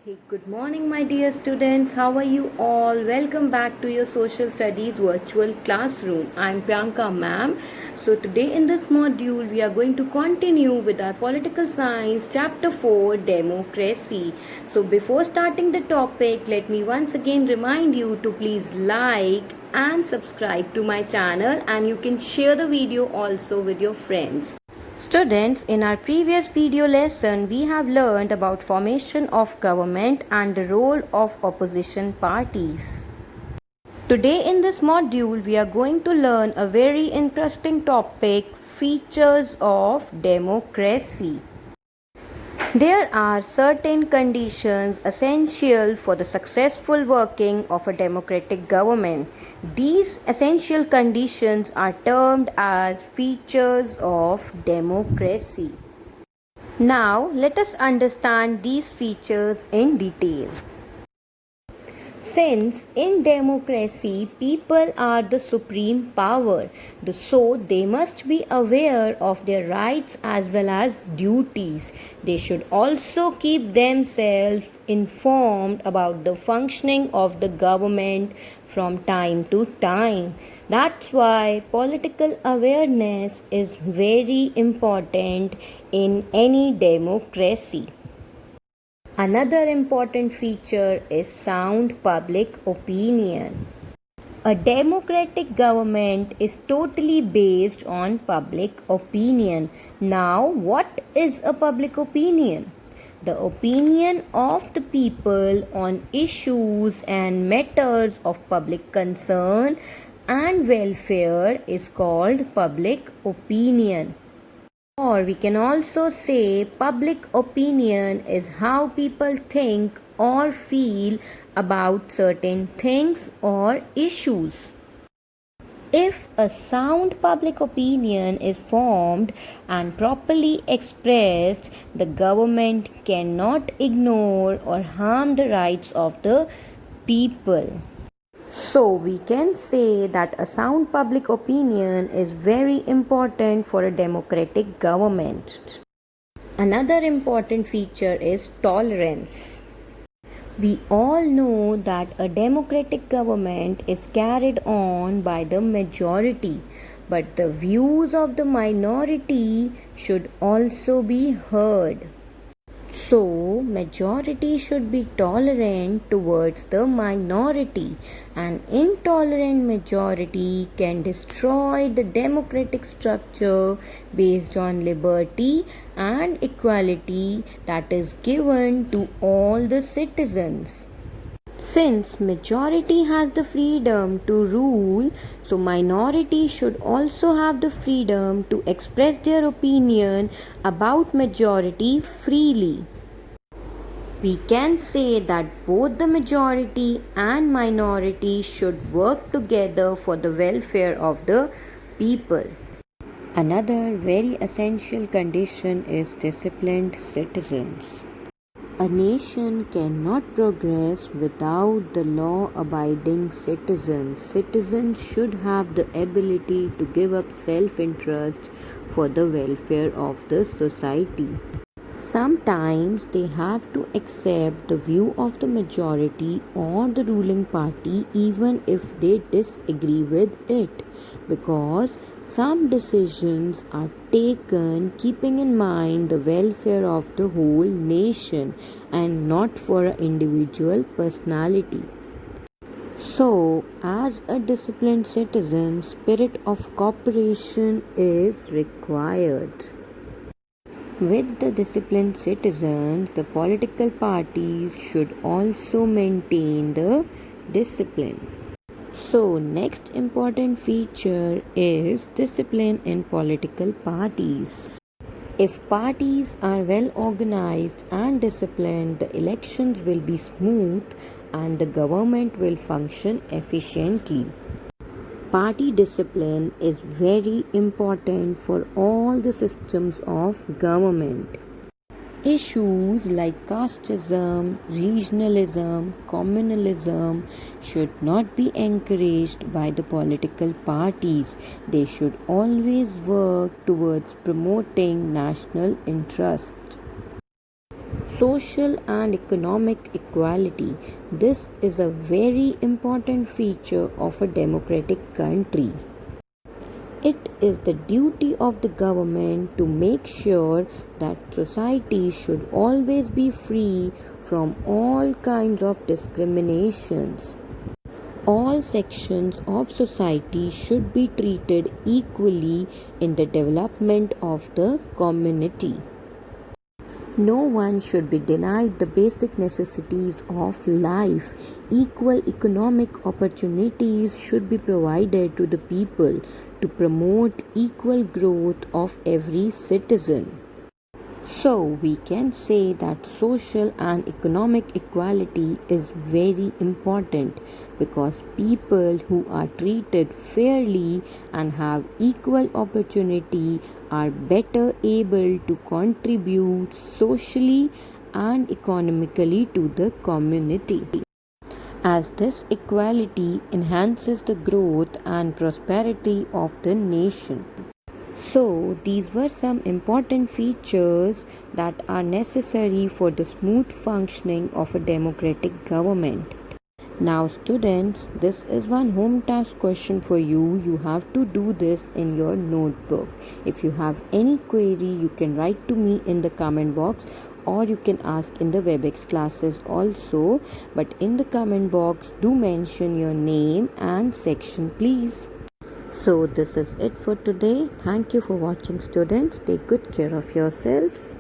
Hey, good morning, my dear students. How are you all? Welcome back to your social studies virtual classroom. I'm Priyanka, ma'am. So, today in this module, we are going to continue with our political science chapter 4 democracy. So, before starting the topic, let me once again remind you to please like and subscribe to my channel, and you can share the video also with your friends. Students, in our previous video lesson, we have learned about formation of government and the role of opposition parties. Today in this module, we are going to learn a very interesting topic, features of democracy. There are certain conditions essential for the successful working of a democratic government. These essential conditions are termed as features of democracy. Now, let us understand these features in detail. Since in democracy people are the supreme power, so they must be aware of their rights as well as duties. They should also keep themselves informed about the functioning of the government from time to time. That's why political awareness is very important in any democracy. Another important feature is sound public opinion. A democratic government is totally based on public opinion. Now, what is a public opinion? The opinion of the people on issues and matters of public concern and welfare is called public opinion. Or we can also say public opinion is how people think or feel about certain things or issues. If a sound public opinion is formed and properly expressed, the government cannot ignore or harm the rights of the people. So, we can say that a sound public opinion is very important for a democratic government. Another important feature is tolerance. We all know that a democratic government is carried on by the majority, but the views of the minority should also be heard. So, majority should be tolerant towards the minority. An intolerant majority can destroy the democratic structure based on liberty and equality that is given to all the citizens. Since majority has the freedom to rule, so minority should also have the freedom to express their opinion about majority freely. We can say that both the majority and minority should work together for the welfare of the people. Another very essential condition is disciplined citizens. A nation cannot progress without the law-abiding citizens. Citizens should have the ability to give up self-interest for the welfare of the society. Sometimes they have to accept the view of the majority or the ruling party even if they disagree with it, because some decisions are taken keeping in mind the welfare of the whole nation and not for an individual personality. So, as a disciplined citizen, spirit of cooperation is required. With the disciplined citizens, the political parties should also maintain the discipline. So, next important feature is discipline in political parties. If parties are well organized and disciplined, the elections will be smooth and the government will function efficiently. Party discipline is very important for all the systems of government. Issues like casteism, regionalism, communalism should not be encouraged by the political parties. They should always work towards promoting national interest. Social and economic equality. This is a very important feature of a democratic country. It is the duty of the government to make sure that society should always be free from all kinds of discriminations. All sections of society should be treated equally in the development of the community. No one should be denied the basic necessities of life. Equal economic opportunities should be provided to the people to promote equal growth of every citizen. So, we can say that social and economic equality is very important because people who are treated fairly and have equal opportunity are better able to contribute socially and economically to the community. As this equality enhances the growth and prosperity of the nation. So, these were some important features that are necessary for the smooth functioning of a democratic government. Now, students, this is one home task question for you. You have to do this in your notebook. If you have any query, you can write to me in the comment box or you can ask in the WebEx classes also. But in the comment box, do mention your name and section, please. So this is it for today. Thank you for watching, students. Take good care of yourselves.